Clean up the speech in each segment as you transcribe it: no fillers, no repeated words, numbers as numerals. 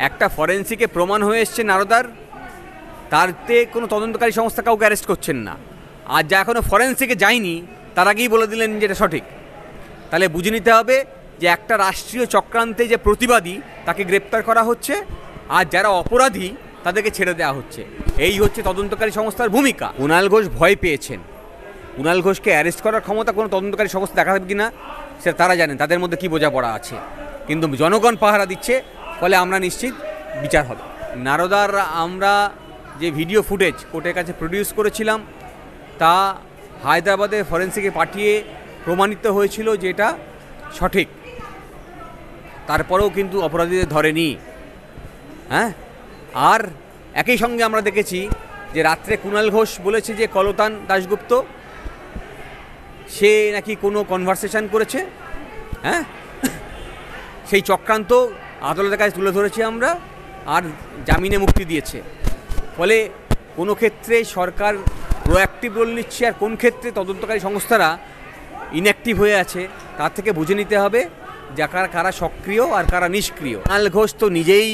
একটা ফরেন্সিকে প্রমাণ হয়ে এসছে নারদার, তারতে কোনো তদন্তকারী সংস্থা কাউকে অ্যারেস্ট করছেন না। আর যা এখনও ফরেন্সিকে যায়নি তার আগেই বলে দিলেন যেটা সঠিক। তাহলে বুঝে নিতে হবে যে একটা রাষ্ট্রীয় চক্রান্তে যে প্রতিবাদী তাকে গ্রেপ্তার করা হচ্ছে, আর যারা অপরাধী তাদেরকে ছেড়ে দেওয়া হচ্ছে। এই হচ্ছে তদন্তকারী সংস্থার ভূমিকা। কুণাল ঘোষ ভয় পেয়েছেন। কুণাল ঘোষকে অ্যারেস্ট করার ক্ষমতা কোনো তদন্তকারী সংস্থা দেখাবে কি না সেটা তারা জানেন, তাদের মধ্যে কী বোঝাপড়া আছে। কিন্তু জনগণ পাহারা দিচ্ছে, ফলে আমরা নিশ্চিত বিচার হবে। নারদার আমরা যে ভিডিও ফুটেজ কোর্টের কাছে প্রডিউস করেছিলাম তা হায়দ্রাবাদে ফরেন্সিকে পাঠিয়ে প্রমাণিত হয়েছিল যে এটা সঠিক। তারপরেও কিন্তু অপরাধীদের ধরেনি। হ্যাঁ, আর একই সঙ্গে আমরা দেখেছি যে রাত্রে কুণাল ঘোষ বলেছে যে কলতান দাশগুপ্ত সে নাকি কোনো কনভারসেশন করেছে। হ্যাঁ, সেই চক্রান্ত আদালতের কাছে তুলে ধরেছি আমরা, আর জামিনে মুক্তি দিয়েছে। ফলে কোনো ক্ষেত্রে সরকার প্রোঅ্যাক্টিভ রোল নিচ্ছে, আর কোন ক্ষেত্রে তদন্তকারী সংস্থারা ইনঅ্যাক্টিভ হয়ে আছে তার থেকে বুঝে নিতে হবে যে কারা সক্রিয় আর কারা নিষ্ক্রিয়। কুণাল ঘোষ তো নিজেই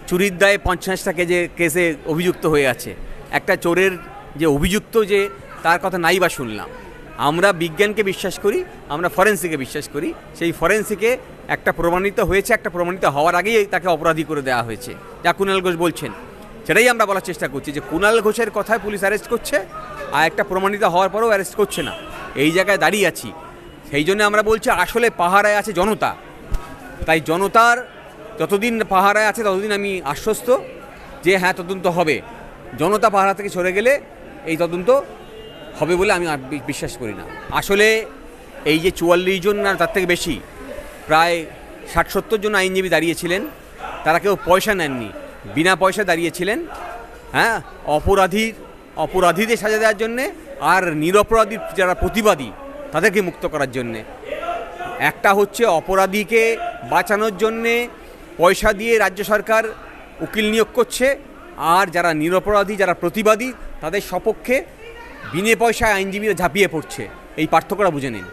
চুরির দায়ে 50টা কেসে অভিযুক্ত হয়ে আছে। একটা চোরের যে অভিযুক্ত যে তার কথা নাই বা শুনলাম। আমরা বিজ্ঞানকে বিশ্বাস করি, আমরা ফরেন্সিকে বিশ্বাস করি। সেই ফরেন্সিকে একটা প্রমাণিত হয়েছে, একটা প্রমাণিত হওয়ার আগেই তাকে অপরাধী করে দেওয়া হয়েছে, যা কুণাল ঘোষ বলছেন। সেটাই আমরা বলার চেষ্টা করছি যে কুণাল ঘোষের কথায় পুলিশ অ্যারেস্ট করছে, আর একটা প্রমাণিত হওয়ার পরেও অ্যারেস্ট করছে না। এই জায়গায় দাঁড়িয়ে আছি। সেই জন্য আমরা বলছি আসলে পাহারায় আছে জনতা। তাই জনতার যতদিন পাহারায় আছে ততদিন আমি আশ্বস্ত যে হ্যাঁ, তদন্ত হবে। জনতা পাহারা থেকে সরে গেলে এই তদন্ত হবে বলে আমি আর বিশ্বাস করি না। আসলে এই যে 44 জন আর তার থেকে বেশি, প্রায় 60-70 জন আইনজীবী দাঁড়িয়েছিলেন, তারা কেউ পয়সা নেননি, বিনা পয়সা দাঁড়িয়েছিলেন। হ্যাঁ, অপরাধীদের সাজা দেওয়ার জন্যে, আর নিরপরাধী যারা প্রতিবাদী তাদেরকে মুক্ত করার জন্যে। একটা হচ্ছে অপরাধীকে বাঁচানোর জন্যে পয়সা দিয়ে রাজ্য সরকার উকিল নিয়োগ করছে, আর যারা নিরপরাধী যারা প্রতিবাদী তাদের সপক্ষে বিনে পয়সায় আইনজীবীরা ঝাঁপিয়ে পড়ছে। এই পার্থক্যটা বুঝে নিন।